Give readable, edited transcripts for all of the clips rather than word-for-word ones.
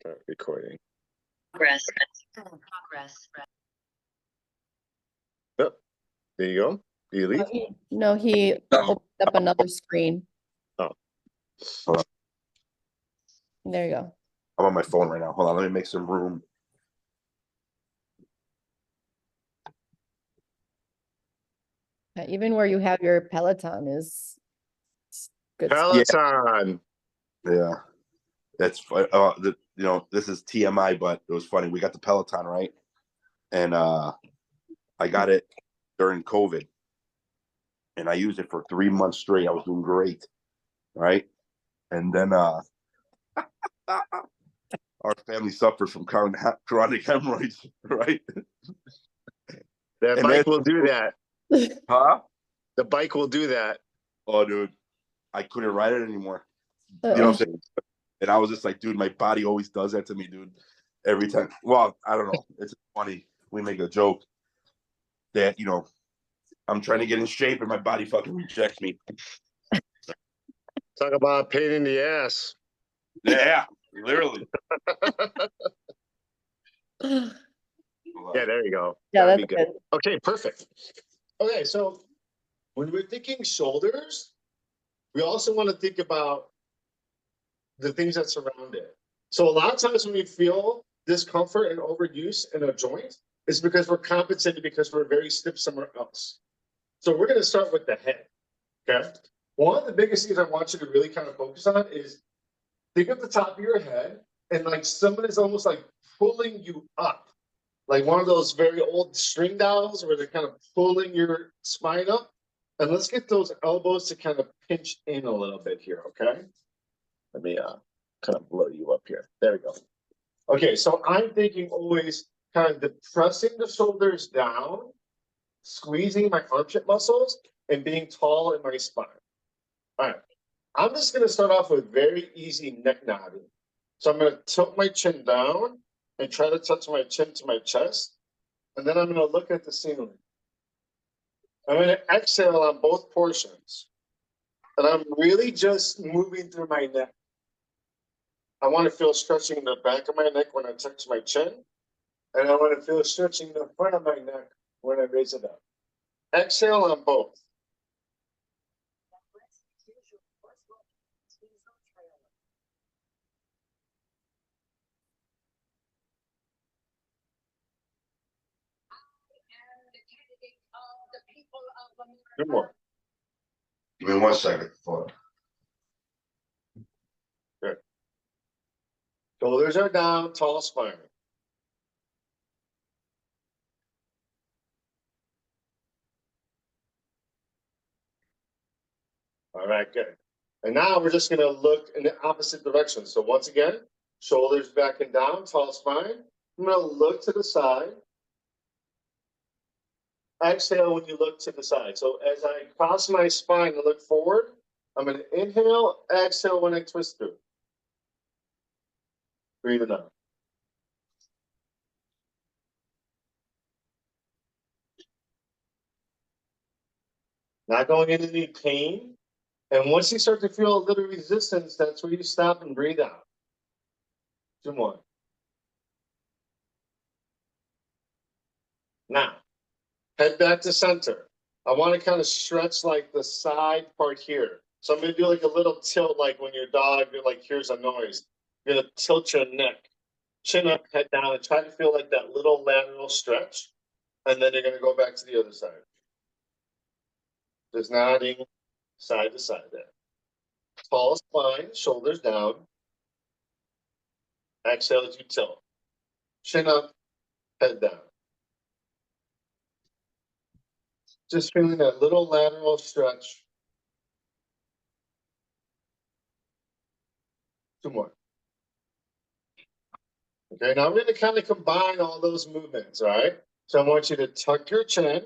Start recording. Progress. Oh, there you go. Do you leave? No, he opened up another screen. Oh. Hold on. There you go. I'm on my phone right now. Hold on, let me make some room. Even where you have your Peloton is good. Peloton. Yeah, that's this is TMI, but it was funny. We got the Peloton, right? And I got it during COVID, and I used it for 3 months straight. I was doing great, right? And then our family suffered from chronic hemorrhoids, right? That bike will do that. Huh? The bike will do that. Oh, dude, I couldn't ride it anymore. You know what I'm saying? And I was just like, dude, my body always does that to me, dude. Every time. Well, I don't know. It's funny. We make a joke that, I'm trying to get in shape and my body fucking rejects me. Talk about a pain in the ass. Yeah, literally. Yeah, there you go. Yeah, That'd that's be good. Okay, perfect. Okay, so when we're thinking shoulders, we also want to think about the things that surround it. So a lot of times when we feel discomfort and overuse in a joint, it's because we're compensating because we're very stiff somewhere else. So we're going to start with the head. Okay. One of the biggest things I want you to really kind of focus on is think of the top of your head and like someone is almost like pulling you up. Like one of those very old string dials where they're kind of pulling your spine up. And let's get those elbows to kind of pinch in a little bit here, okay? Let me kind of blow you up here. There we go. Okay, so I'm thinking always kind of depressing the shoulders down, squeezing my armpit muscles, and being tall in my spine. All right, I'm just going to start off with very easy neck nodding. So I'm going to tilt my chin down and try to touch my chin to my chest. And then I'm going to look at the ceiling. I'm going to exhale on both portions. And I'm really just moving through my neck. I want to feel stretching in the back of my neck when I touch my chin. And I want to feel stretching in the front of my neck when I raise it up. Exhale on both. Good more. Give me 1 second. Hold on. Good. Shoulders are down, tall spine. All right, good. And now we're just going to look in the opposite direction. So once again, shoulders back and down, tall spine. I'm going to look to the side. Exhale when you look to the side. So as I cross my spine and look forward, I'm going to inhale, exhale when I twist through. Breathe it out. Not going into any pain. And once you start to feel a little resistance, that's where you stop and breathe out. 2 more. Now, head back to center. I want to kind of stretch like the side part here. So I'm going to do like a little tilt, like when your dog, you're like, here's a noise. You're going to tilt your neck, chin up, head down, and try to feel like that little lateral stretch. And then you're going to go back to the other side. Just nodding side to side there. Tall spine, shoulders down. Exhale as you tilt. Chin up, head down. Just feeling that little lateral stretch. 2 more. Okay, now I'm going to kind of combine all those movements, all right? So I want you to tuck your chin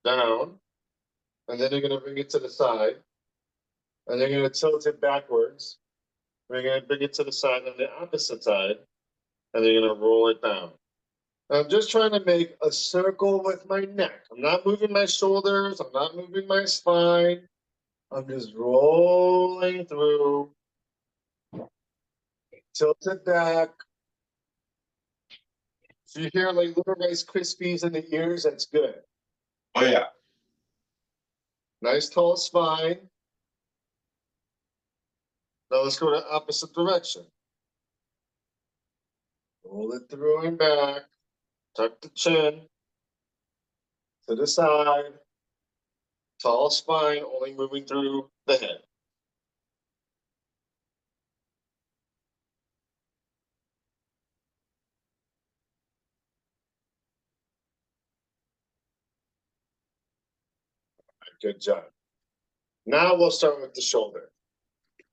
down, and then you're going to bring it to the side, and then you're going to tilt it backwards. We're going to bring it to the side on the opposite side, and then you're going to roll it down. I'm just trying to make a circle with my neck. I'm not moving my shoulders. I'm not moving my spine. I'm just rolling through. Tilt it back. So you hear like little Rice Krispies in the ears, that's good. Oh yeah. Nice tall spine. Now let's go to opposite direction. Roll it through and back. Tuck the chin. To the side. Tall spine, only moving through the head. Good job. Now we'll start with the shoulder.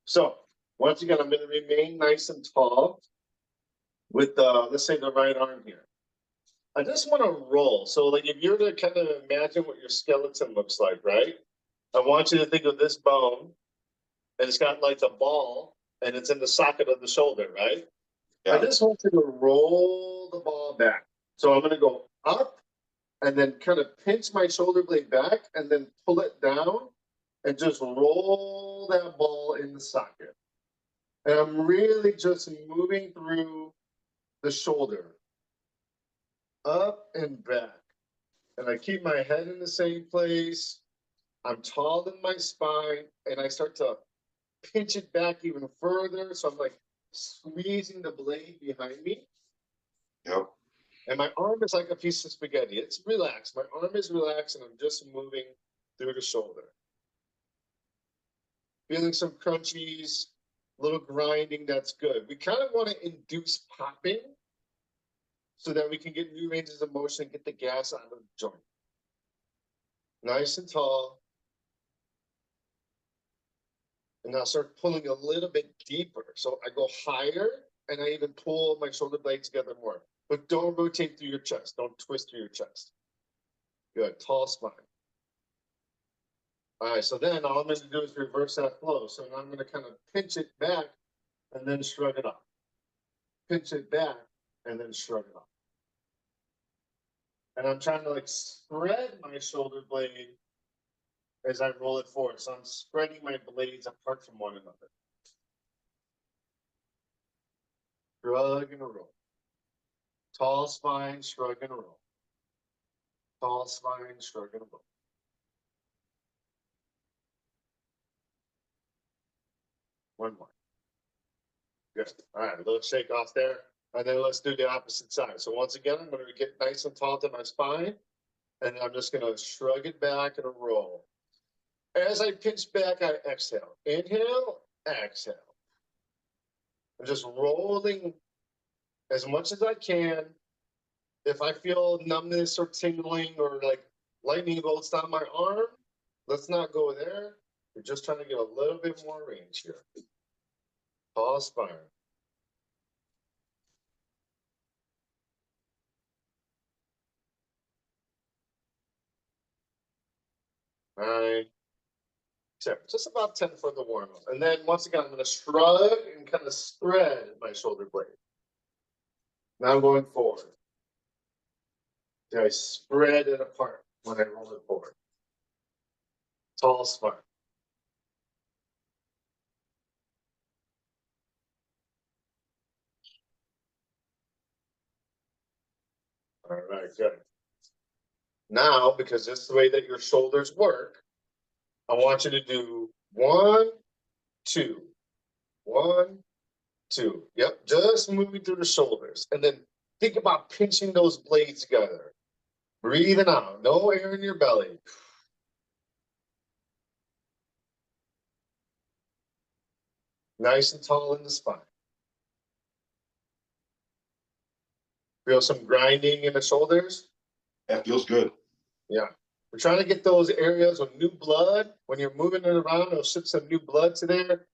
So once again, I'm going to remain nice and tall with the, let's say the right arm here. I just want to roll. So like if you're to kind of imagine what your skeleton looks like, right? I want you to think of this bone and it's got like a ball and it's in the socket of the shoulder, right? Yeah. I just want you to roll the ball back. So I'm going to go up and then kind of pinch my shoulder blade back and then pull it down and just roll that ball in the socket. And I'm really just moving through the shoulder, up and back. And I keep my head in the same place. I'm tall in my spine and I start to pinch it back even further. So I'm like squeezing the blade behind me. Yep. And my arm is like a piece of spaghetti. It's relaxed. My arm is relaxed and I'm just moving through the shoulder. Feeling some crunchies, a little grinding, that's good. We kind of want to induce popping so that we can get new ranges of motion and get the gas out of the joint. Nice and tall. And now start pulling a little bit deeper. So I go higher and I even pull my shoulder blades together more. But don't rotate through your chest. Don't twist through your chest. Good. Tall spine. All right. So then all I'm going to do is reverse that flow. So now I'm going to kind of pinch it back and then shrug it up. Pinch it back and then shrug it up. And I'm trying to like spread my shoulder blade as I roll it forward. So I'm spreading my blades apart from one another. Shrug and a roll. Tall spine, shrug and a roll. Tall spine, shrug and a roll. One more. Good. All right, a little shake off there. And then let's do the opposite side. So once again, I'm going to get nice and tall to my spine. And I'm just going to shrug it back and a roll. As I pinch back, I exhale. Inhale, exhale. I'm just rolling as much as I can. If I feel numbness or tingling or like lightning bolts down my arm, let's not go there. We're just trying to get a little bit more range here. Tall spine. Nine, 10, just about 10 for the warm up. And then once again, I'm going to shrug and kind of spread my shoulder blade. Now I'm going forward. I spread it apart when I roll it forward. Tall spine. All right, good. Now, because this is the way that your shoulders work, I want you to do 1, 2, 1, 2. Yep, just moving through the shoulders. And then think about pinching those blades together. Breathing out, no air in your belly. Nice and tall in the spine. Feel some grinding in the shoulders? That feels good. Yeah. We're trying to get those areas with new blood. When you're moving it around, it'll ship some new blood to there.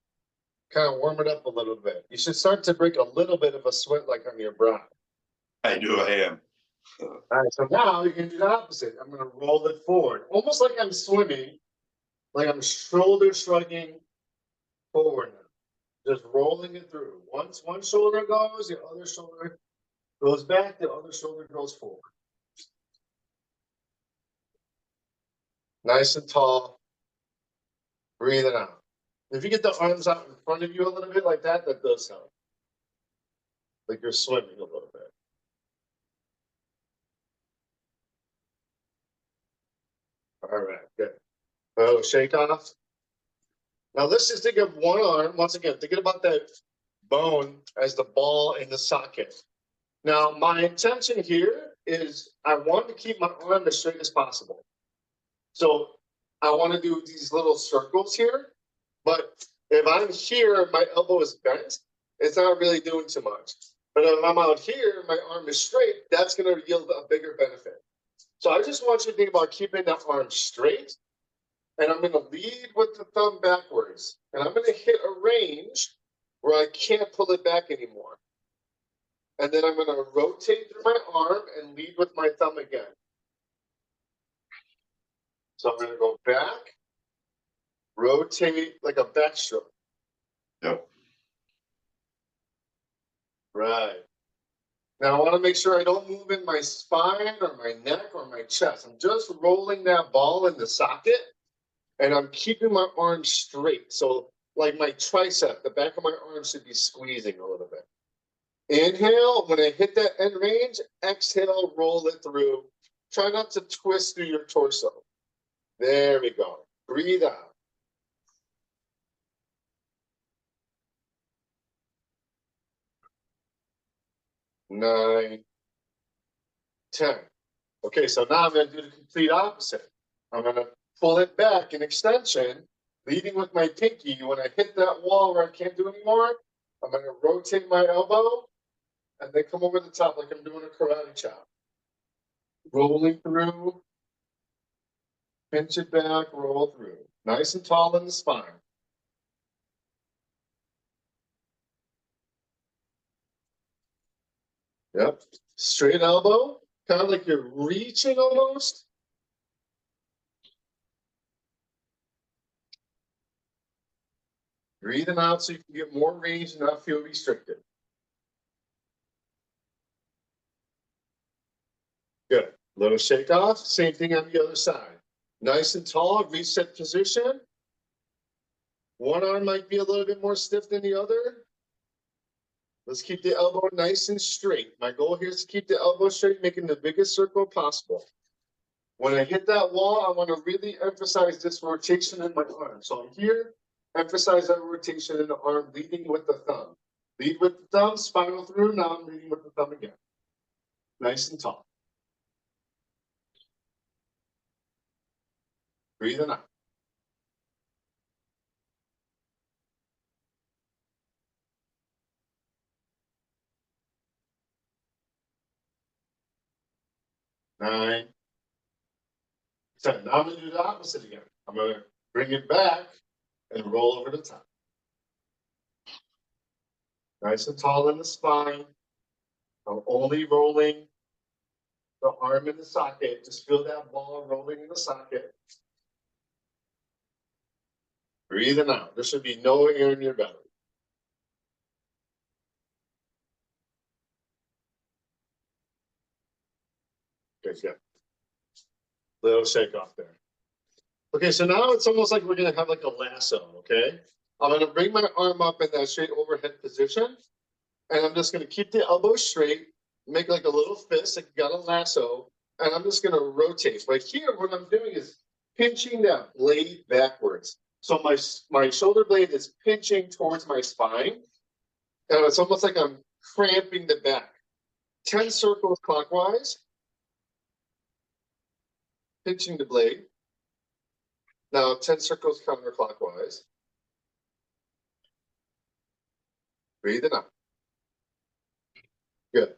Kind of warm it up a little bit. You should start to break a little bit of a sweat like on your brow. I am. All right, so now you can do the opposite. I'm going to roll it forward, almost like I'm swimming, like I'm shoulder shrugging forward now. Just rolling it through. Once one shoulder goes, the other shoulder goes back, the other shoulder goes forward. Nice and tall. Breathing out. If you get the arms out in front of you a little bit like that, that does help. like you're swimming a little bit. All right, good. Oh, shake off. Now let's just think of one arm. Once again, thinking about that bone as the ball in the socket. Now, my intention here is I want to keep my arm as straight as possible. So I want to do these little circles here, but if I'm here, my elbow is bent, it's not really doing too much. But if I'm out here, my arm is straight, that's going to yield a bigger benefit. So I just want you to think about keeping that arm straight. And I'm going to lead with the thumb backwards. And I'm going to hit a range where I can't pull it back anymore. And then I'm going to rotate through my arm and lead with my thumb again. So I'm going to go back, rotate like a backstroke. Yep. Right. Now I want to make sure I don't move in my spine or my neck or my chest. I'm just rolling that ball in the socket and I'm keeping my arm straight. So like my tricep, the back of my arm should be squeezing a little bit. Inhale, when I hit that end range, exhale, roll it through. Try not to twist through your torso. There we go. Breathe out. 9, 10. Okay, so now I'm going to do the complete opposite. I'm going to pull it back in extension, leading with my pinky. When I hit that wall where I can't do anymore, I'm going to rotate my elbow and then come over the top like I'm doing a karate chop. Rolling through, pinch it back, roll through. Nice and tall in the spine. Yep. Straight elbow, kind of like you're reaching almost. Breathing out so you can get more range and not feel restricted. Good. Little shake off. Same thing on the other side. Nice and tall, reset position. One arm might be a little bit more stiff than the other. Let's keep the elbow nice and straight. My goal here is to keep the elbow straight, making the biggest circle possible. When I hit that wall, I want to really emphasize this rotation in my arm. So I'm here, emphasize that rotation in the arm, leading with the thumb. Lead with the thumb, spiral through. Now I'm leading with the thumb again. Nice and tall. Breathing out. Nine, 10. Now I'm going to do the opposite again. I'm going to bring it back and roll over the top. Nice and tall in the spine. I'm only rolling the arm in the socket. Just feel that ball rolling in the socket. Breathing out. There should be no air in your belly. Okay, yeah. Little shake off there. Okay, so now it's almost like we're gonna have like a lasso, okay? I'm gonna bring my arm up in that straight overhead position, and I'm just gonna keep the elbow straight, make like a little fist, like you got a lasso, and I'm just gonna rotate. Right here, what I'm doing is pinching that blade backwards. So my shoulder blade is pinching towards my spine, and it's almost like I'm cramping the back. 10 circles clockwise, pinching the blade. Now 10 circles counterclockwise. Breathing out. Good.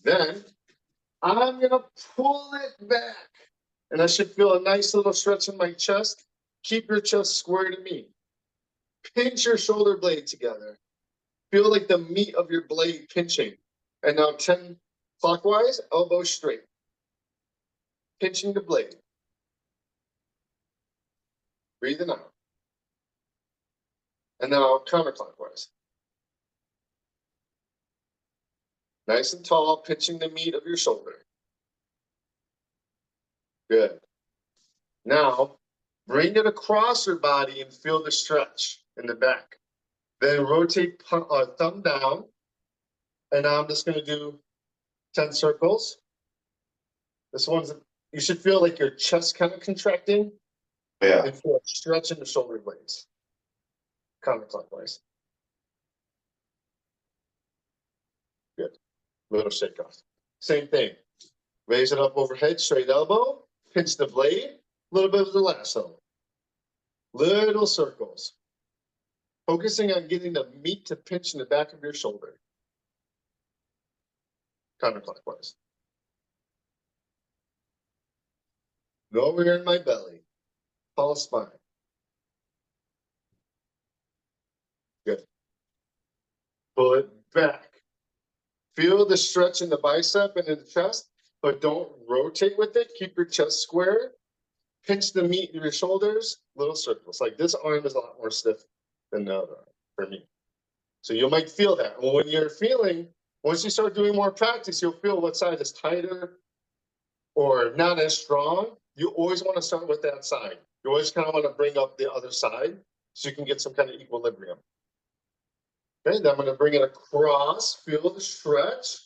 Then I'm gonna pull it back. And I should feel a nice little stretch in my chest. Keep your chest square to me. Pinch your shoulder blade together. Feel like the meat of your blade pinching. And now 10 clockwise, elbow straight. Pinching the blade. Breathing out. And now counterclockwise. Nice and tall, pinching the meat of your shoulder. Good. Now, bring it across your body and feel the stretch in the back. Then rotate thumb down. And now I'm just gonna do 10 circles. This one's, you should feel like your chest kind of contracting Yeah. and feel a stretch in the shoulder blades. Counterclockwise. Good. Little shake off. Same thing. Raise it up overhead, straight elbow, pinch the blade, a little bit of the lasso. Little circles. Focusing on getting the meat to pinch in the back of your shoulder. Counterclockwise. Nowhere in my belly. Tall spine. Good. Pull it back. Feel the stretch in the bicep and in the chest, but don't rotate with it. Keep your chest square. Pinch the meat in your shoulders, little circles. Like this arm is a lot more stiff than the other arm for me. So you might feel that. Well, when you're feeling, once you start doing more practice, you'll feel what side is tighter or not as strong. You always want to start with that side. You always kind of want to bring up the other side so you can get some kind of equilibrium. Okay, then I'm going to bring it across. Feel the stretch.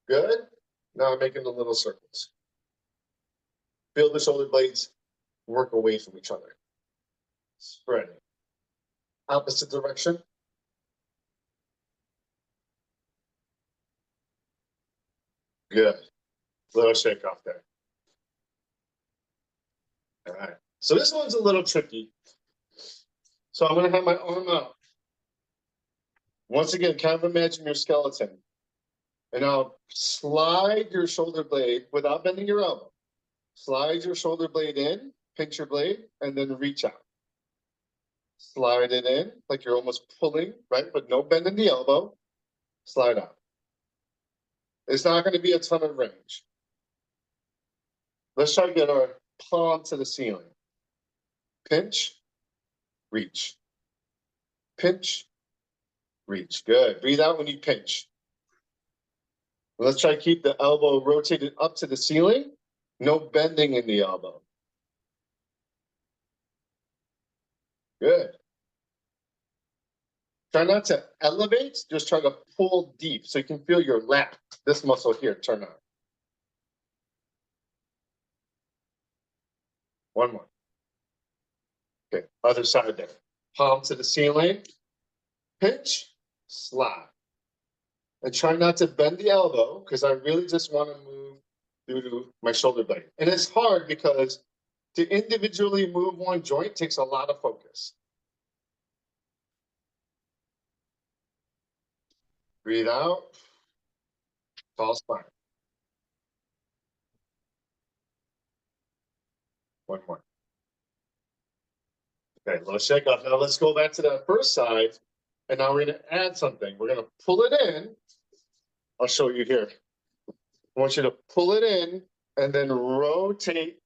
Good. Now I'm making the little circles. Feel the shoulder blades work away from each other. Spreading. Opposite direction. Good. Little shake off there. All right. So this one's a little tricky. So I'm going to have my arm out. Once again, kind of imagine your skeleton. And now slide your shoulder blade without bending your elbow. Slide your shoulder blade in, pinch your blade, and then reach out. Slide it in like you're almost pulling, right? But no bend in the elbow. Slide out. It's not going to be a ton of range. Let's try to get our palm to the ceiling. Pinch, reach. Pinch, reach. Good. Breathe out when you pinch. Let's try to keep the elbow rotated up to the ceiling. No bending in the elbow. Good. Try not to elevate, just try to pull deep so you can feel your lat. This muscle here, turn on. One more. Okay, other side there. Palm to the ceiling. Pinch, slide. And try not to bend the elbow because I really just want to move through my shoulder blade. And it's hard because to individually move one joint takes a lot of focus. Breathe out. Tall spine. One more. Okay, little shake off. Now let's go back to that first side. And now we're going to add something. We're going to pull it in. I'll show you here. I want you to pull it in and then rotate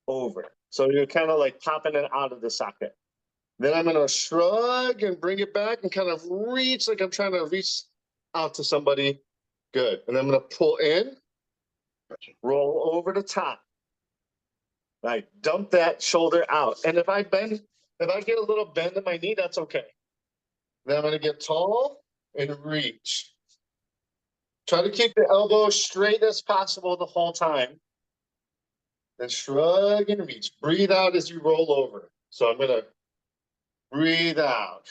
over. So you're kind of like popping it out of the socket. Then I'm going to shrug and bring it back and kind of reach like I'm trying to reach out to somebody. Good. And I'm going to pull in, roll over the top. Right. Dump that shoulder out. And if I bend, if I get a little bend in my knee, that's okay. Then I'm going to get tall and reach. Try to keep the elbow straight as possible the whole time. Then shrug and reach. Breathe out as you roll over. So I'm going to breathe out.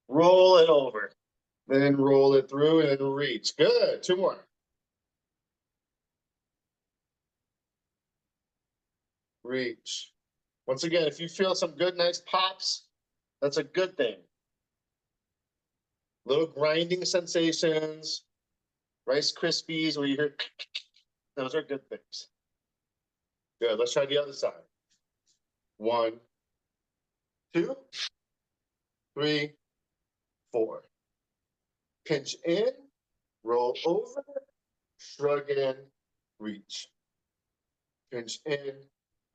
Roll it over. Then roll it through and then reach. Good. Two more. Reach. Once again, if you feel some good, nice pops, that's a good thing. Little grinding sensations, Rice Krispies where you hear, those are good things. Good. Let's try the other side. 1, 2, 3, 4. Pinch in, roll over, shrug in, reach. Pinch in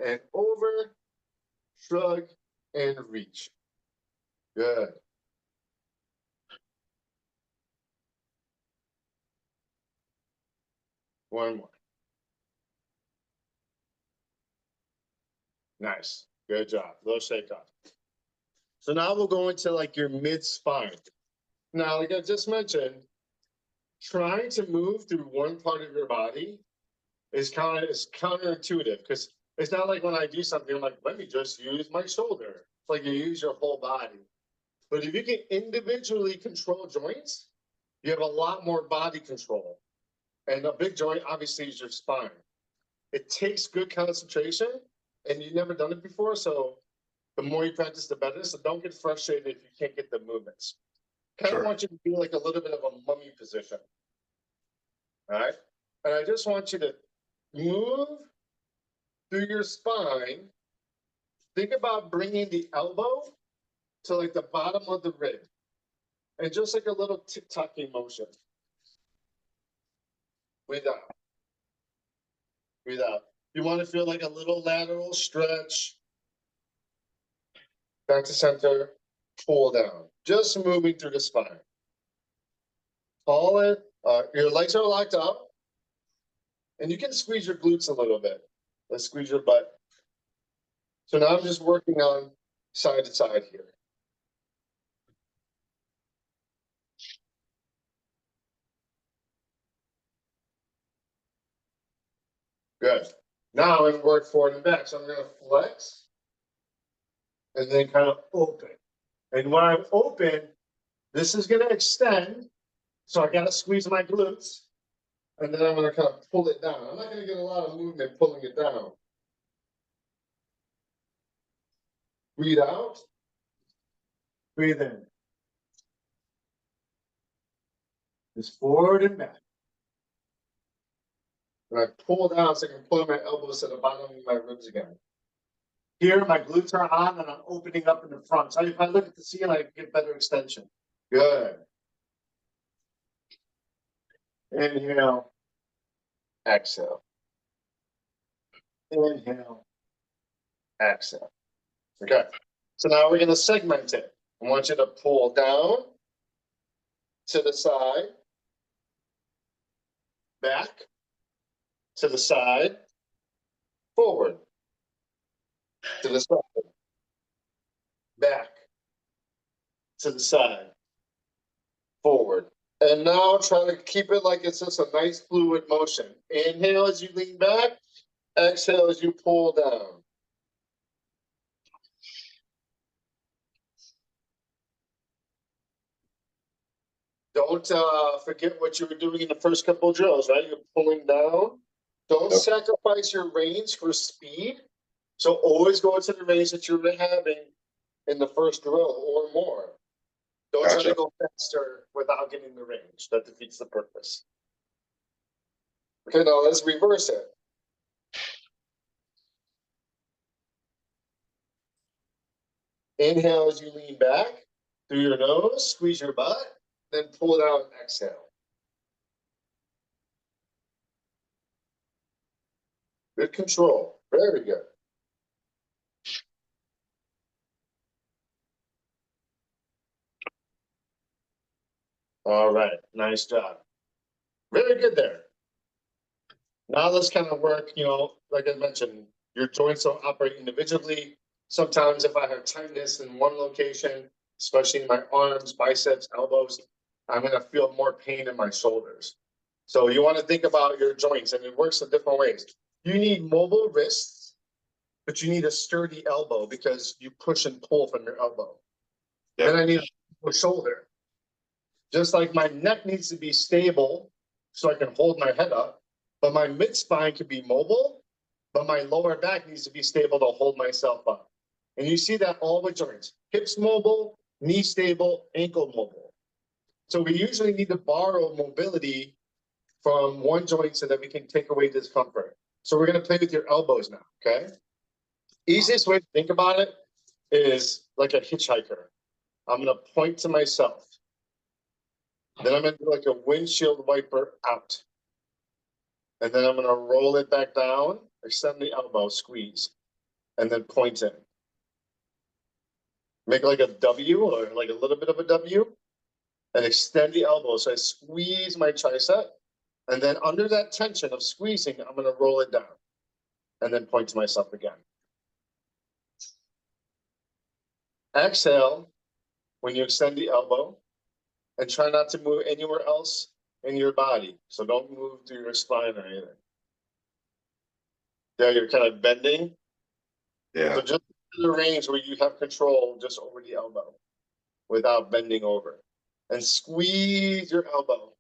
and over, shrug and reach. Good. One more. Nice. Good job. Little shake off. So now we'll go into like your mid spine. Now, like I just mentioned, trying to move through one part of your body is counterintuitive, because it's not like when I do something, I'm like, let me just use my shoulder. It's like you use your whole body. But if you can individually control joints, you have a lot more body control. And a big joint, obviously, is your spine. It takes good concentration, and you've never done it before, so the more you practice, the better. So don't get frustrated if you can't get the movements. Kind of Sure. want you to feel like a little bit of a mummy position. All right. And I just want you to move through your spine. Think about bringing the elbow to like the bottom of the rib, and just like a little tick-tocking motion. Breathe out. Breathe out. You want to feel like a little lateral stretch. Back to center. Pull down. Just moving through the spine. Pull it. Your legs are locked up. And you can squeeze your glutes a little bit. Let's squeeze your butt. So now I'm just working on side to side here. Good. Now I'm going to work forward and back. So I'm going to flex and then kind of open. And when I'm open, this is going to extend. So I got to squeeze my glutes. And then I'm going to kind of pull it down. I'm not going to get a lot of movement pulling it down. Breathe out. Breathe in. Just forward and back. And I pull down so I can pull my elbows to the bottom of my ribs again. Here, my glutes are on and I'm opening up in the front. So if I look at the ceiling, I get better extension. Good. Inhale. Exhale. Inhale. Exhale. Okay. So now we're going to segment it. I want you to pull down to the side, back, to the side, forward, to the side, back, to the side, forward. And now try to keep it like it's just a nice fluid motion. Inhale as you lean back, exhale as you pull down. Don't forget what you were doing in the first couple of drills, right? You're pulling down. Don't sacrifice your range for speed. So always go into the range that you were having in the first drill or more. Don't try to go faster without getting the range. That defeats the purpose. Okay, now let's reverse it. Inhale as you lean back through your nose, squeeze your butt, then pull it out and exhale. Good control. Very good. All right. Nice job. Very good there. Now let's kind of work, like I mentioned, your joints don't operate individually. Sometimes if I have tightness in one location, especially in my arms, biceps, elbows, I'm going to feel more pain in my shoulders. So you want to think about your joints, and it works in different ways. You need mobile wrists, but you need a sturdy elbow because you push and pull from your elbow. Then I need a shoulder. Just like my neck needs to be stable so I can hold my head up, but my mid spine can be mobile, but my lower back needs to be stable to hold myself up. And you see that all with joints: hips mobile, knee stable, ankle mobile. So we usually need to borrow mobility from one joint so that we can take away discomfort. So we're going to play with your elbows now, okay? Easiest way to think about it is like a hitchhiker. I'm going to point to myself. Then I'm going to do like a windshield wiper out. And then I'm going to roll it back down, extend the elbow, squeeze, and then point in. Make like a W or like a little bit of a W, and extend the elbow. So I squeeze my tricep, and then under that tension of squeezing, I'm going to roll it down and then point to myself again. Exhale when you extend the elbow, and try not to move anywhere else in your body. So don't move through your spine or anything. Yeah, you're kind of bending. Yeah. So just in the range where you have control just over the elbow without bending over. And squeeze your elbow.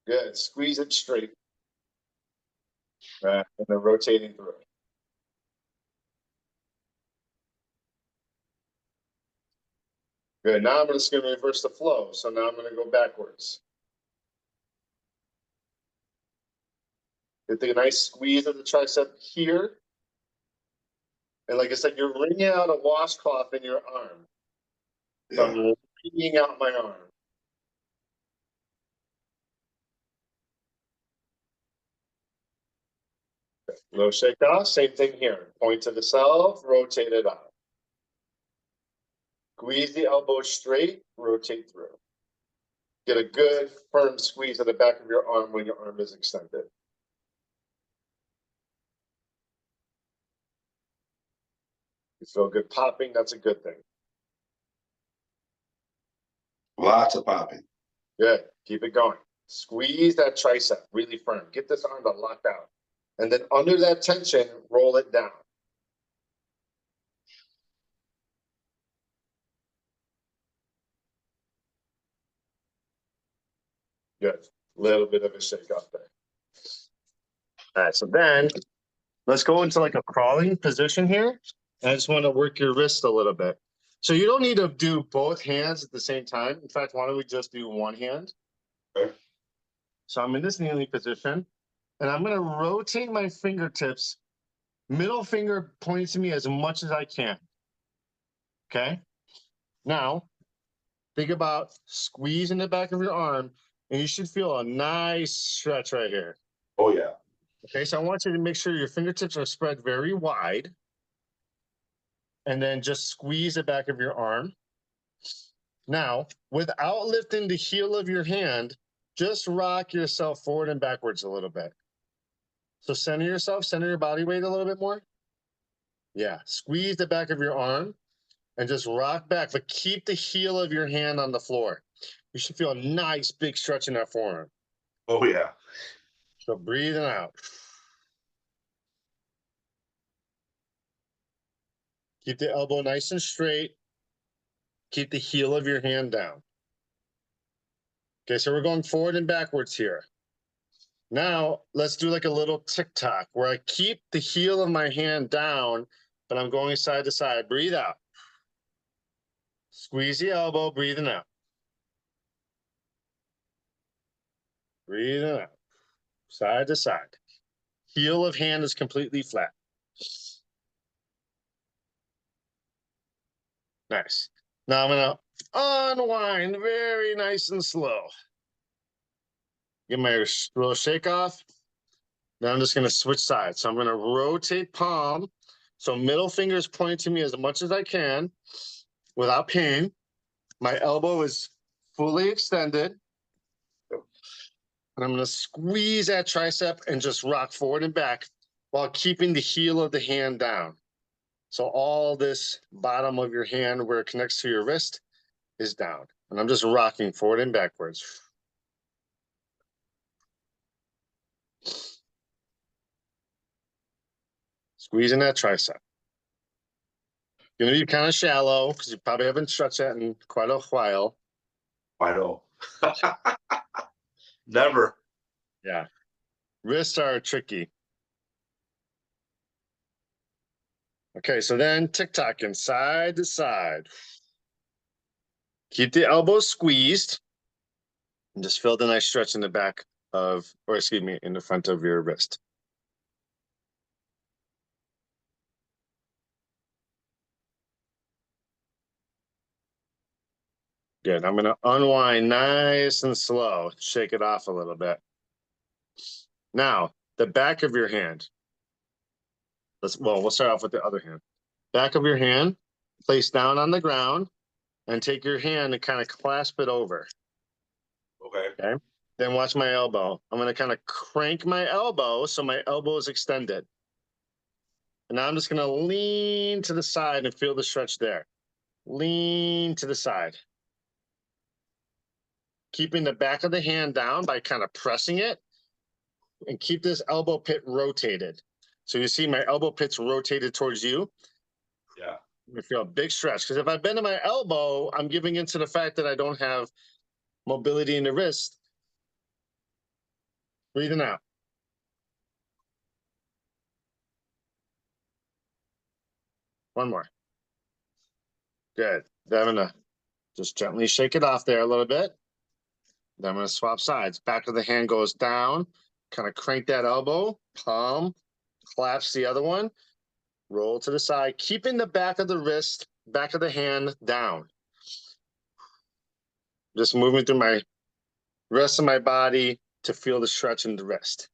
Good. Squeeze it straight. And then rotating through. Good. Now I'm just going to reverse the flow. So now I'm going to go backwards. Get the nice squeeze of the tricep here. And like I said, you're wringing out a washcloth in your arm. So Yeah. I'm wringing out my arm. Low shake off, same thing here. Point to the self, rotate it out. Squeeze the elbow straight, rotate through. Get a good firm squeeze at the back of your arm when your arm is extended. You feel good popping, that's a good thing. Lots of popping. Good, keep it going. Squeeze that tricep really firm. Get this arm to lock out. And then under that tension, roll it down. Good. Little bit of a shake up there. All right, so then let's go into like a crawling position here. I just want to work your wrist a little bit. So you don't need to do both hands at the same time. In fact, why don't we just do one hand? Okay. So I'm in this kneeling position, and I'm going to rotate my fingertips, middle finger pointing to me as much as I can. Okay. Now, think about squeezing the back of your arm, and you should feel a nice stretch right here. Oh yeah. Okay, so I want you to make sure your fingertips are spread very wide. And then just squeeze the back of your arm. Now, without lifting the heel of your hand, just rock yourself forward and backwards a little bit. So center yourself, center your body weight a little bit more. Yeah, squeeze the back of your arm and just rock back, but keep the heel of your hand on the floor. You should feel a nice big stretch in that forearm. Oh yeah. So breathing out. Keep the elbow nice and straight. Keep the heel of your hand down. Okay, so we're going forward and backwards here. Now, let's do like a little tick-tock where I keep the heel of my hand down, but I'm going side to side. Breathe out. Squeeze the elbow, breathing out. Breathing out. Side to side. Heel of hand is completely flat. Nice. Now I'm going to unwind very nice and slow. Get my little shake off. Now I'm just going to switch sides. So I'm going to rotate palm. So middle finger is pointing to me as much as I can without pain. My elbow is fully extended. And I'm going to squeeze that tricep and just rock forward and back while keeping the heel of the hand down. So all this bottom of your hand where it connects to your wrist is down. And I'm just rocking forward and backwards. Squeezing that tricep. Going to be kind of shallow because you probably haven't stretched that in quite a while. I know. Never. Yeah. Wrists are tricky. Okay, so then tick-tocking side to side. Keep the elbows squeezed and just feel the nice stretch in the back of, or excuse me, in the front of your wrist. Good. I'm going to unwind nice and slow. Shake it off a little bit. Now, the back of your hand. We'll start off with the other hand. Back of your hand, place down on the ground, and take your hand and kind of clasp it over. Okay. Then watch my elbow. I'm going to kind of crank my elbow so my elbow is extended. And now I'm just going to lean to the side and feel the stretch there. Lean to the side. keeping the back of the hand down by kind of pressing it, and keep this elbow pit rotated. So you see my elbow pit's rotated towards you. Yeah. You feel a big stretch, because if I bend my elbow, I'm giving into the fact that I don't have mobility in the wrist. Breathing out. One more. Good. Then I'm gonna just gently shake it off there a little bit. Then I'm gonna swap sides. Back of the hand goes down. Kind of crank that elbow. Palm claps the other one. Roll to the side, keeping the back of the wrist, back of the hand down. Just moving through my rest of my body to feel the stretch in the wrist.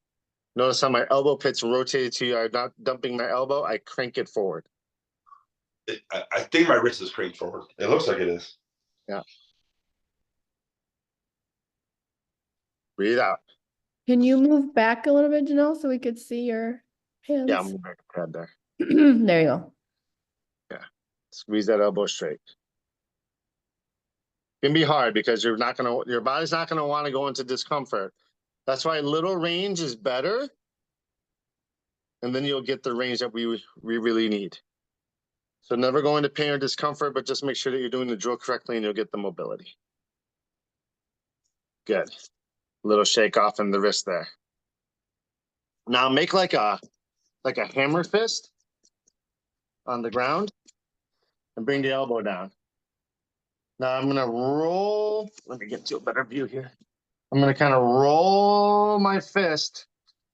Notice how my elbow pit's rotated to you. I'm not dumping my elbow. I crank it forward. I think my wrist is cranked forward. It looks like it is. Yeah. Breathe out. Can you move back a little bit, Janelle, so we could see your hands? Yeah, I'm moving my head there. There you go. Squeeze that elbow straight. It can be hard because your body's not gonna want to go into discomfort. That's why little range is better. And then you'll get the range that we really need. So never go into pain or discomfort, but just make sure that you're doing the drill correctly and you'll get the mobility. Good. Little shake off in the wrist there. Now make like a hammer fist on the ground and bring the elbow down. Now I'm gonna roll. Let me get to a better view here. I'm gonna kind of roll my fist,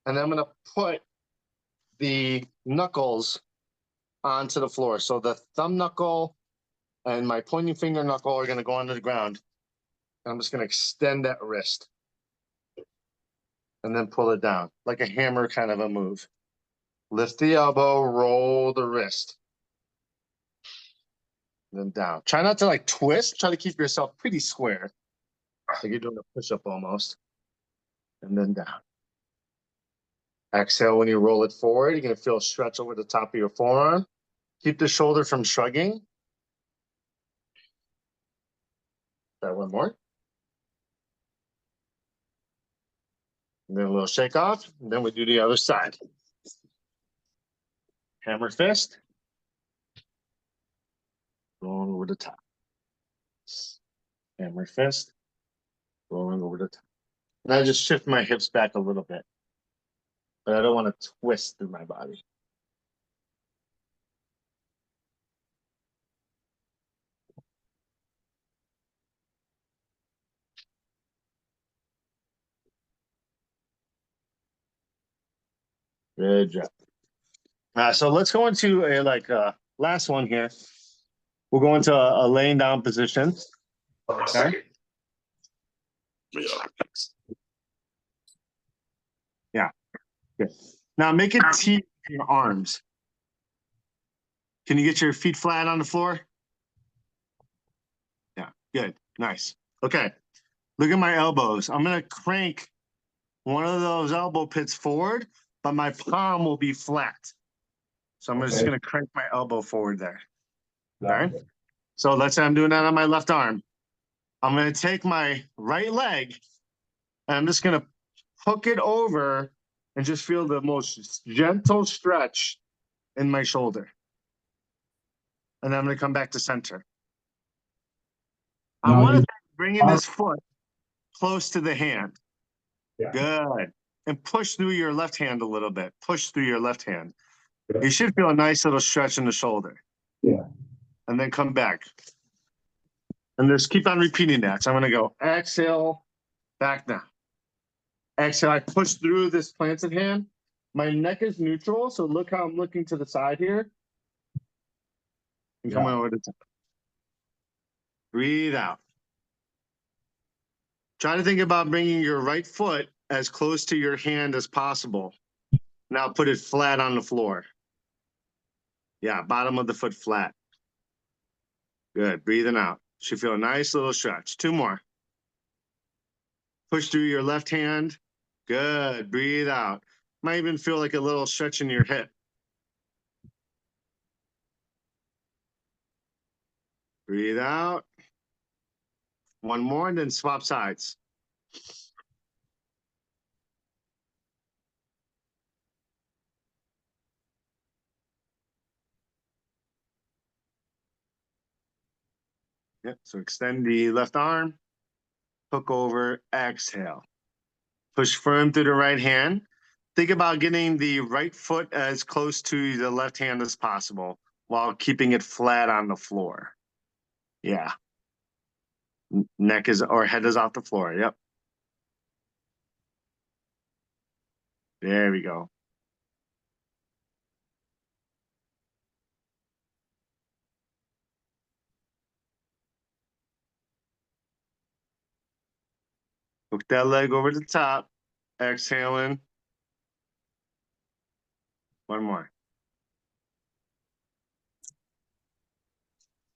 and then I'm gonna put the knuckles onto the floor. So the thumb knuckle and my pointing finger knuckle are gonna go onto the ground. And I'm just gonna extend that wrist. And then pull it down, like a hammer kind of a move. Lift the elbow, roll the wrist. And then down. Try not to like twist, try to keep yourself pretty square. Like you're doing a push-up almost. And then down. Exhale when you roll it forward. You're gonna feel a stretch over the top of your forearm. Keep the shoulder from shrugging. Try one more. And then a little shake off. And then we do the other side. Hammer fist. Rolling over the top. Hammer fist. Rolling over the top. And I just shift my hips back a little bit. But I don't want to twist through my body. Good job. So let's go into a last one here. We'll go into a laying down position. Okay. Yeah. Good. Now make it T in your arms. Can you get your feet flat on the floor? Yeah. Good. Nice. Okay. Look at my elbows. I'm gonna crank one of those elbow pits forward, but my palm will be flat. So I'm just gonna crank my elbow forward there. Okay. So let's say I'm doing that on my left arm. I'm gonna take my right leg and I'm just gonna hook it over and just feel the most gentle stretch in my shoulder. And then I'm gonna come back to center. I want to bring in this foot close to the hand. Yeah. Good. And push through your left hand a little bit. Push through your left hand. You should feel a nice little stretch in the shoulder. Yeah. And then come back. And just keep on repeating that. So I'm gonna go exhale, back down. Exhale, I push through this planted hand. My neck is neutral, so look how I'm looking to the side here. And come over to the top. Breathe out. Try to think about bringing your right foot as close to your hand as possible. Now put it flat on the floor. Yeah, bottom of the foot flat. Good, breathing out. Should feel a nice little stretch. Two more. Push through your left hand. Good, breathe out. Might even feel like a little stretch in your hip. Breathe out. One more and then swap sides. Yep, so extend the left arm, hook over, exhale. Push firm through the right hand. Think about getting the right foot as close to the left hand as possible while keeping it flat on the floor. Yeah. Neck is, or head is off the floor. Yep. There we go. Hook that leg over the top. Exhaling. One more.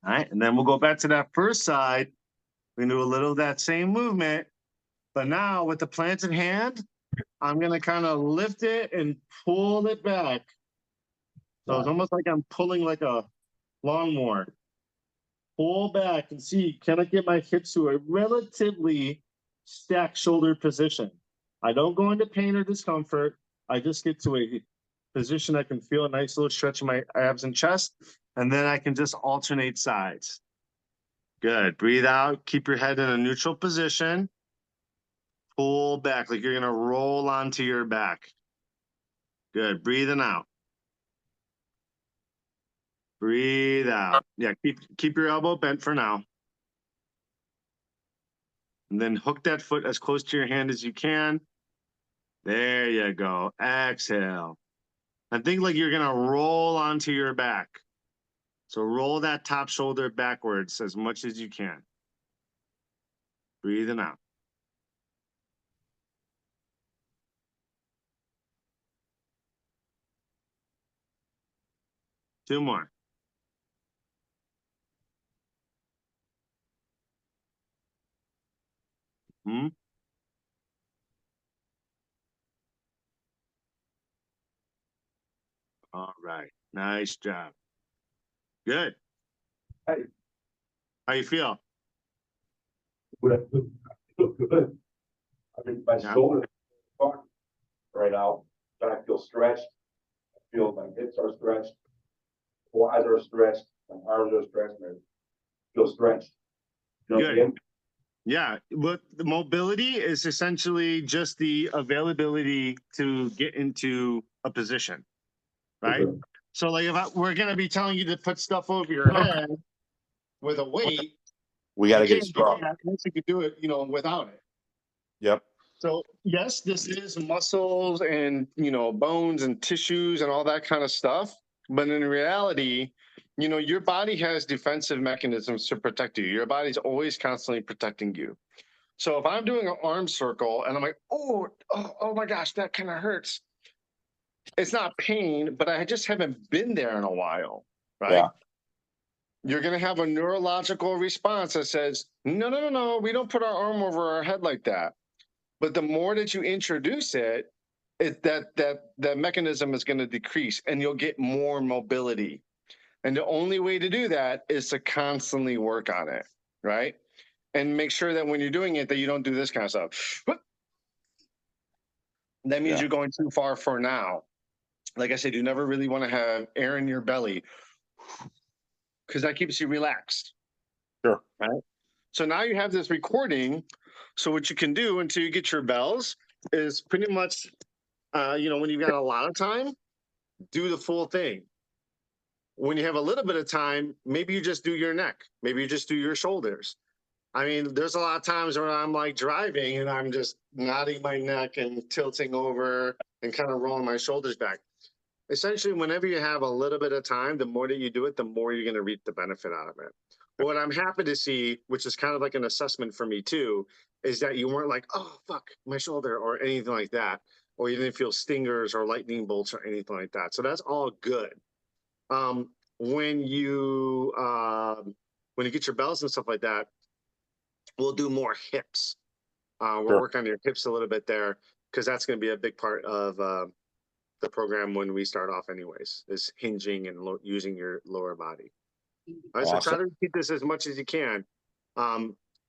All right. And then we'll go back to that first side. We can do a little of that same movement. But now with the planted hand, I'm going to kind of lift it and pull it back. So it's almost like I'm pulling like a lawnmower. Pull back and see, can I get my hips to a relatively stacked shoulder position? I don't go into pain or discomfort. I just get to a position I can feel a nice little stretch in my abs and chest, and then I can just alternate sides. Good. Breathe out. Keep your head in a neutral position. Pull back like you're going to roll onto your back. Good. Breathing out. Breathe out. Yeah, keep your elbow bent for now. And then hook that foot as close to your hand as you can. There you go. Exhale. And think like you're going to roll onto your back. So roll that top shoulder backwards as much as you can. Breathing out. Two more. Hmm? All right. Nice job. Good. Hey. How you feel? Good. Good. I mean, my shoulders are right now, but I feel stretched. I feel my hips are stretched, quads are stretched, my arms are stretched, and I feel stretched. You know what I mean? Yeah, but the mobility is essentially just the availability to get into a position, right? Okay. So like if we're going to be telling you to put stuff over your head with a weight, We got to you get can't do strong. that unless you could do it, without it. Yep. So yes, this is muscles and, bones and tissues and all that kind of stuff. But in reality, your body has defensive mechanisms to protect you. Your body's always constantly protecting you. So if I'm doing an arm circle and I'm like, oh my gosh, that kind of hurts. It's not pain, but I just haven't been there in a while, right? Yeah. You're going to have a neurological response that says, no, we don't put our arm over our head like that. But the more that you introduce it, that mechanism is going to decrease and you'll get more mobility. And the only way to do that is to constantly work on it, right? And make sure that when you're doing it, that you don't do this kind of stuff. That means you're going too far for now. Like I said, you never really want to have air in your belly because that keeps you relaxed. Sure. Right? So now you have this recording. So what you can do until you get your bells is pretty much, when you've got a lot of time, do the full thing. When you have a little bit of time, maybe you just do your neck. Maybe you just do your shoulders. I mean, there's a lot of times where I'm like driving and I'm just nodding my neck and tilting over and kind of rolling my shoulders back. Essentially, whenever you have a little bit of time, the more that you do it, the more you're going to reap the benefit out of it. But what I'm happy to see, which is kind of like an assessment for me too, is that you weren't like, oh, fuck, my shoulder or anything like that. Or you didn't feel stingers or lightning bolts or anything like that. So that's all good. When you get your bells and stuff like that, we'll do more hips. We'll work on your hips a little bit there because that's going to be a big part of the program when we start off anyways, is hinging and using your lower body. All right, so try to repeat this as much as you can.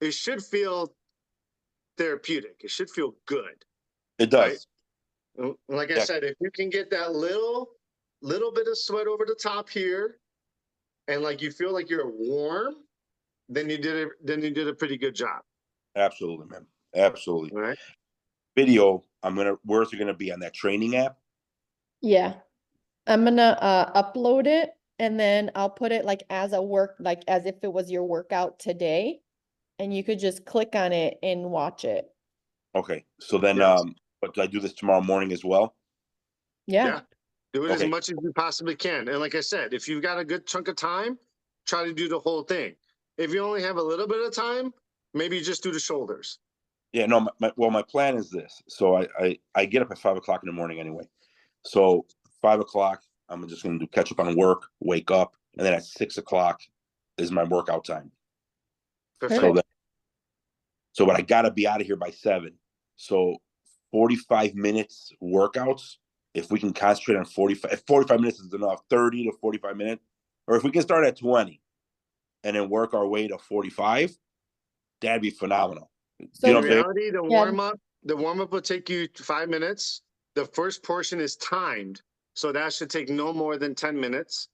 it should feel therapeutic. It should feel good. It Right. does. Like I Yeah. said, if you can get that little bit of sweat over the top here, and like you feel like you're warm, then you did it. Then you did a pretty good job. Absolutely, man. Absolutely. All right. Video. Where's it gonna be on that training app? Yeah. I'm gonna upload it and then I'll put it like as a work, like as if it was your workout today. And you could just click on it and watch it. Okay. So then, Yes. but do I do this tomorrow morning as well? Yeah. Yeah. Do it as Okay. much as you possibly can. And like I said, if you've got a good chunk of time, try to do the whole thing. If you only have a little bit of time, maybe just do the shoulders. Yeah. No. My plan is this. So I get up at 5 o'clock in the morning anyway. So 5 o'clock, I'm just gonna do catch up on work, wake up, and then at 6 o'clock is my workout time. Perfect. So but I gotta be out of here by 7. So 45 minutes workouts. If we can concentrate on 45, if 45 minutes is enough, 30 to 45 minutes, or if we can start at 20 and then work our way to 45, that'd be phenomenal. So You know In what I'm saying? reality, the warm up will take you 5 minutes. The first portion is timed, so that should take no more than 10 minutes.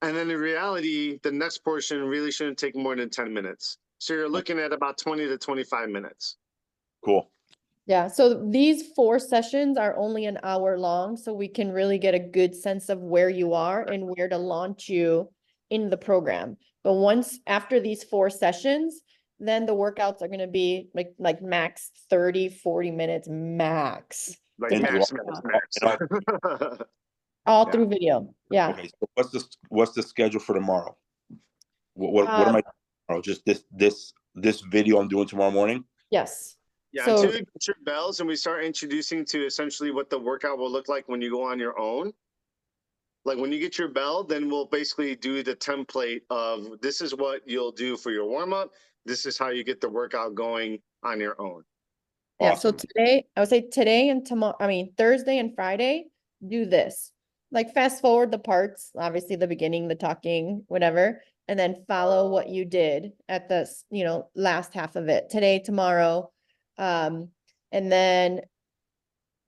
And then in reality, the next portion really shouldn't take more than 10 minutes. So you're looking at about 20 to 25 minutes. Cool. yeah, so these 4 sessions are only an hour long, so we can really get a good sense of where you are and where to launch you in the program. But once after these 4 sessions, then the workouts are gonna be like max 30, 40 minutes max. Like And do max, all- max, max. All Yeah. through video, yeah. Okay. So what's the schedule for tomorrow? What am I? Oh, just this video I'm doing tomorrow morning. Yes. Yeah, So, until you get your bells and we start introducing to essentially what the workout will look like when you go on your own. Like when you get your bell, then we'll basically do the template of this is what you'll do for your warm up. This is how you get the workout going on your own. yeah, so Awesome. today, I would say today and tomorrow, I mean, Thursday and Friday, do this. Like fast forward the parts, obviously the beginning, the talking, whatever, and then follow what you did at the, last half of it, today, tomorrow. And then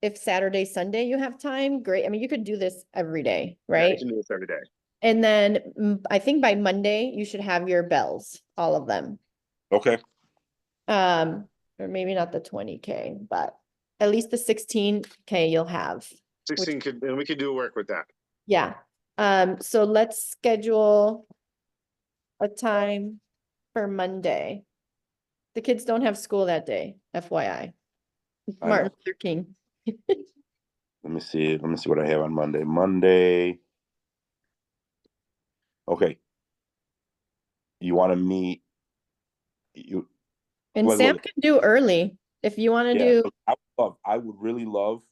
if Saturday, Sunday you have time, great. I mean, you could do this every day, Yeah, you right? can do this every day. And then I think by Monday, you should have your bells, all of them. Okay. Or maybe not the 20K, but at least the 16K you'll have. 16 could, and we could do work with that. Yeah. So let's schedule a time for Monday. The kids don't have school that day, FYI. I Martin know. Luther King. Let me see what I have on Monday. Monday. Okay. You want to meet you? And Look, Sam look. can do early if you want to Yeah, do. look, I would really love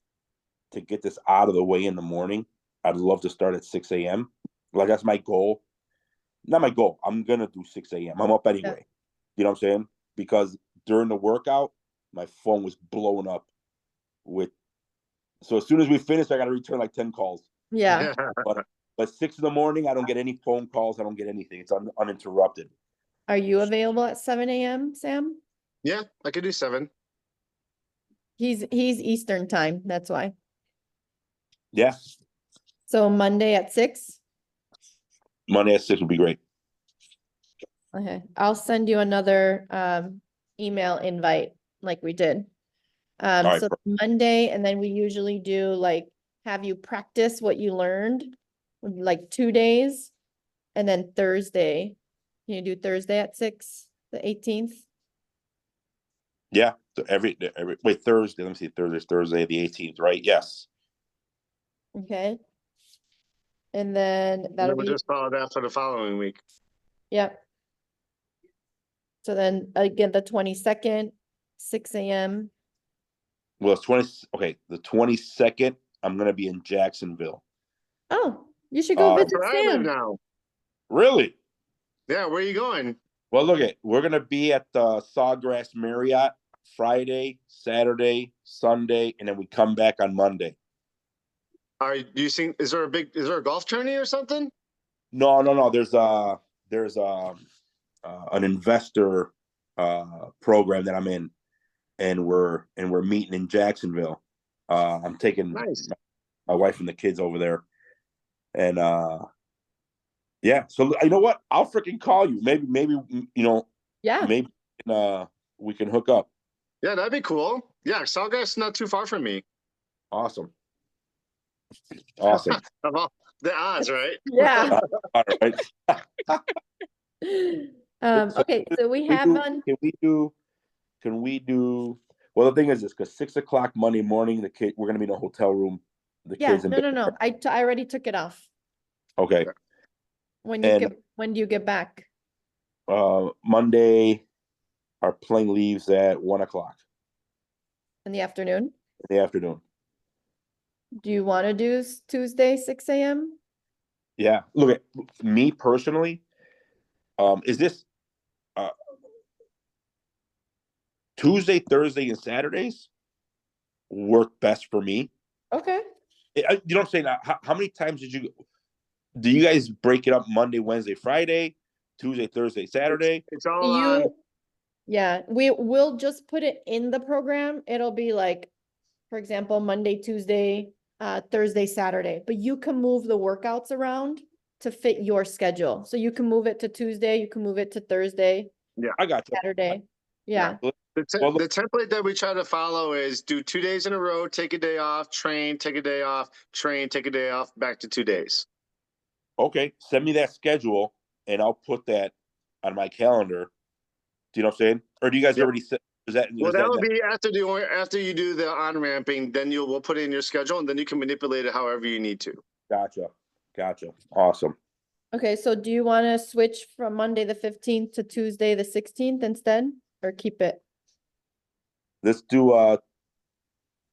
to get this out of the way in the morning. I'd love to start at 6 a.m. Like that's my goal. Not my goal. I'm gonna do 6 a.m. I'm up anyway. You know what I'm saying? Because during the workout, my phone was blowing up with. So as soon as we finish, I got to return like 10 calls. Yeah. But 6 in the morning, I don't get any phone calls. I don't get anything. It's uninterrupted. Are you available at 7 a.m., Sam? Yeah, I could do 7. He's Eastern time, that's why. Yeah, So Monday at 6? Monday at 6 would be great. Okay, I'll send you another email invite like we did. right, So Monday, and then we usually do like have you practice what you learned, like 2 days, and then Thursday. Can you do Thursday at 6, the 18th? Yeah. So every wait, Thursday. Let me see. Thursday the 18th, right? Yes. Okay. And then And that'll then we'll be, just follow that for the following week. yep. So then again, the 22nd, 6 a.m. Well, it's 20. Okay, the 22nd. I'm gonna be in Jacksonville. Oh, you should go Oh. visit That's where I live Sam. now. Really? Yeah, where are you going? Well, look at we're gonna be at the Sawgrass Marriott Friday, Saturday, Sunday, and then we come back on Monday. Do you think is there a golf tourney or something? No. There's an investor program that I'm in, and we're meeting in Jacksonville. I'm taking Nice. my wife and the kids over there, and yeah. So you know what? I'll freaking call you. Maybe Yeah. maybe we can hook up. Yeah, that'd be cool. Yeah, Sawgrass not too far from me. Awesome. Of all the odds, right? Yeah. All right. Okay, so we have on, Can we do? Well, the thing is this, because 6 o'clock Monday morning, we're gonna be in a hotel room. The yeah, kids and no. I already took it off. okay. When And when do you get back? Monday, our plane leaves at 1 o'clock In the afternoon? in the afternoon. Do you want to do Tuesday, 6 a.m.? Yeah. Look at me personally. Is this Tuesday, Thursday, and Saturdays work best for me? Okay. You know what I'm saying? How many times do you guys break it up Monday, Wednesday, Friday, Tuesday, Thursday, Saturday? It's all on. Yeah, we will just put it in the program. It'll be like, for example, Monday, Tuesday, Thursday, Saturday, but you can move the workouts around to fit your schedule. So you can move it to Tuesday, you can move it to Thursday, I got you. Saturday. Yeah. The template that we try to follow is do 2 days in a row, take a day off, train, take a day off, train, take a day off, back to 2 days. Okay, send me that schedule, and I'll put that on my calendar. Do you know what I'm saying? Or do you guys Yep. already set? Well, that will be after you do the on ramping. Then we'll put it in your schedule, and then you can manipulate it however you need to. Gotcha. Awesome. Okay, so do you want to switch from Monday the 15th to Tuesday the 16th instead, or keep it? Let's do what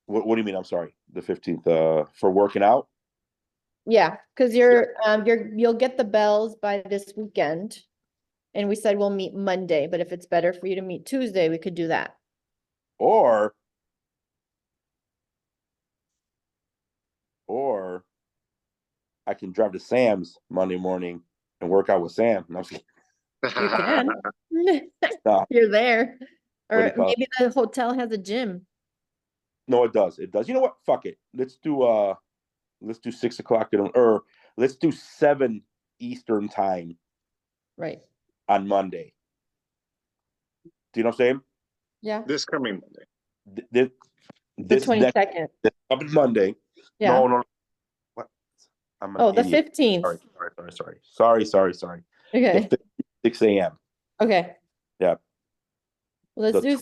do you mean? I'm sorry, the 15th for working out. Yeah, because you'll get the bells by this weekend. And we said we'll meet Monday, but if it's better for you to meet Tuesday, we could do that. Or I can drive to Sam's Monday morning and work out with Sam. No, I'm just kidding. You can. No. You're there. What do Or you call it? maybe the hotel has a gym. No, it does. You know what? Fuck it. Let's do 6 o'clock or let's do 7 Eastern time Right. on Monday. Do you know what I'm saying? Yeah. This coming Monday. The This 22nd. this coming Monday. Yeah. No. What? I'm an Oh, the idiot. 15th. Sorry. Okay. The 6 a.m. Okay. Yeah. Well, let's do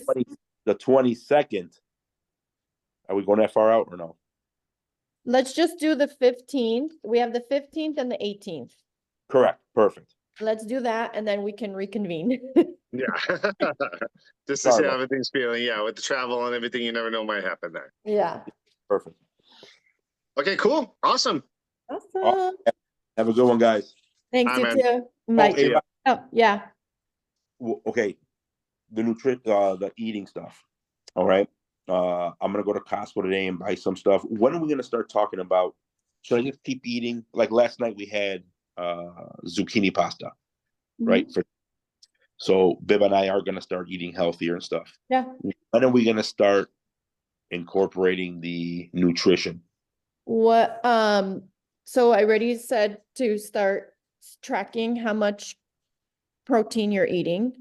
The 22nd. Are we going that far out or no? let's just do the 15th. We have the 15th and the 18th. Correct. Perfect. Let's do that and then we can reconvene. Yeah. Just to see how everything's feeling. Yeah, with the travel and everything, you never know what might happen there. Yeah. Perfect. Okay, cool. Awesome. Awesome. Have a good one, guys. Thanks, Bye, you man. too. Bye. See ya. Oh, yeah. Okay. The eating stuff. All right. I'm gonna go to Costco today and buy some stuff. When are we gonna start talking about? Should I just keep eating? Like last night we had zucchini pasta, right? So Bib and I are gonna start eating healthier and stuff. Yeah. When are we gonna start incorporating the nutrition? What, so I already said to start tracking how much protein you're eating,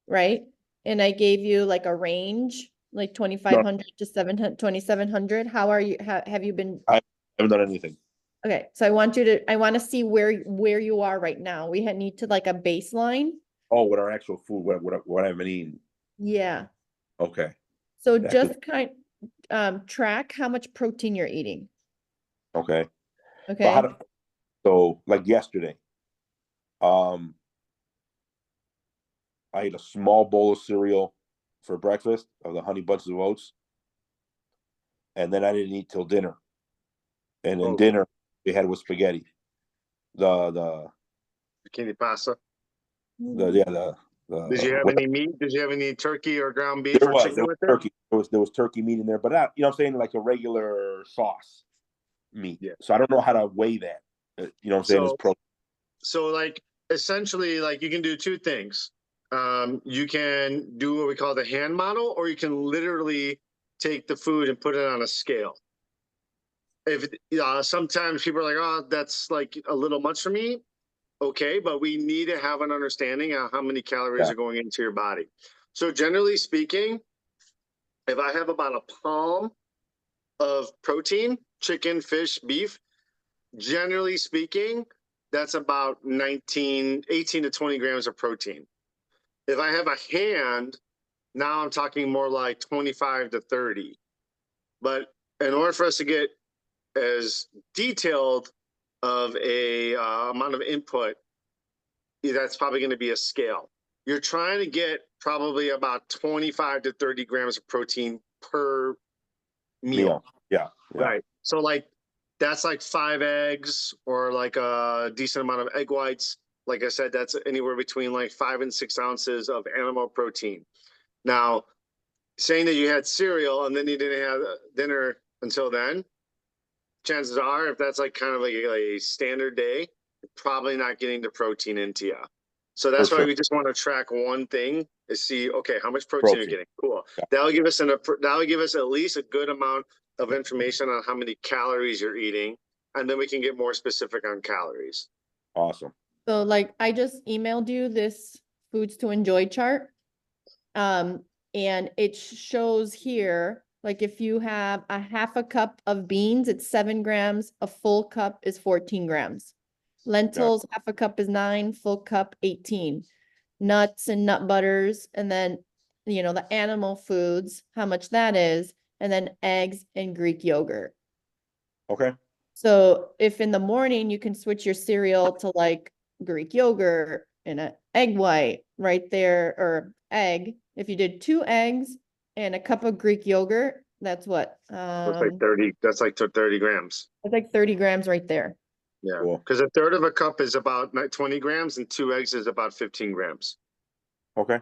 right? And I gave you like a range, like 2,500 to 2,700. How are you, have you been? I haven't done anything. Okay, so I want to see where you are right now. We need to like a baseline. Oh, with our actual food, what I've been eating. Yeah. Okay. So just track how much protein you're eating. Okay. Okay. So like yesterday, I ate a small bowl of cereal for breakfast of the honey bunches of oats, and then I didn't eat till dinner. And then dinner we had with spaghetti. The Zucchini pasta. Did you have any meat? Did you have any turkey or ground beef or chicken with it? Turkey. There was turkey meat in there, but not, you know what I'm saying, like a regular sauce meat. Yeah. So I don't know how to weigh that. You know what I'm saying? So like essentially, like you can do two things. You can do what we call the hand model, or you can literally take the food and put it on a scale. If sometimes people are like, oh, that's like a little much for me. Okay, but we need to have an understanding of how many calories Yeah. are going into your body. So generally speaking, if I have about a palm of protein, chicken, fish, beef, generally speaking, that's about 18 to 20 grams of protein. If I have a hand, now I'm talking more like 25 to 30. But in order for us to get as detailed of a amount of input, that's probably going to be a scale. You're trying to get probably about 25 to 30 grams of protein per meal. Yeah. Right. So like that's like 5 eggs or like a decent amount of egg whites. Like I said, that's anywhere between like 5 and 6 ounces of animal protein. Now, saying that you had cereal and then you didn't have dinner until then, chances are, if that's like kind of like a standard day, you're probably not getting the protein into you. So that's why we just want to track one thing to see, okay, how much protein you're getting. Cool. Yeah. That'll give us at least a good amount of information on how many calories you're eating, and then we can get more specific on calories. Awesome. So like I just emailed you this foods to enjoy chart. And it shows here, like if you have a half a cup of beans, it's 7 grams, a full cup is 14 grams. Lentils, half a cup is 9, full cup 18. Nuts and nut butters, and then, you know, the animal foods, how much that is, and then eggs and Greek yogurt. Okay. So if in the morning you can switch your cereal to like Greek yogurt and an egg white right there, or egg, if you did 2 eggs and a cup of Greek yogurt, that's what? That's like 30. That's like 30 grams. That's like 30 grams right there. Yeah, Cool. because a third of a cup is about 20 grams, and 2 eggs is about 15 grams. Okay.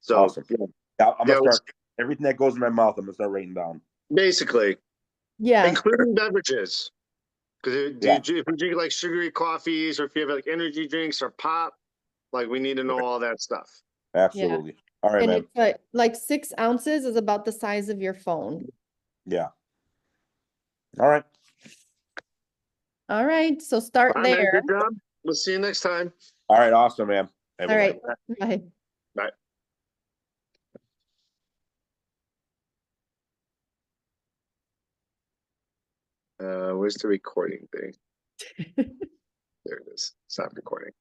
So Awesome. Yeah, I'm yeah, gonna start everything that goes in my mouth. I'm gonna start writing down. basically, Yeah. including beverages. Because Yeah. if you drink like sugary coffees, or if you have like energy drinks or pop, like we need to know all that stuff. Absolutely. All right, And man. it's like 6 ounces is about the size of your phone. Yeah. All right. All right, so start All right, man, there. good job. We'll see you next time. All right. Awesome, man. Hey, All bye-bye. right, bye. Bye. Where's the recording thing? There it is. Stop recording.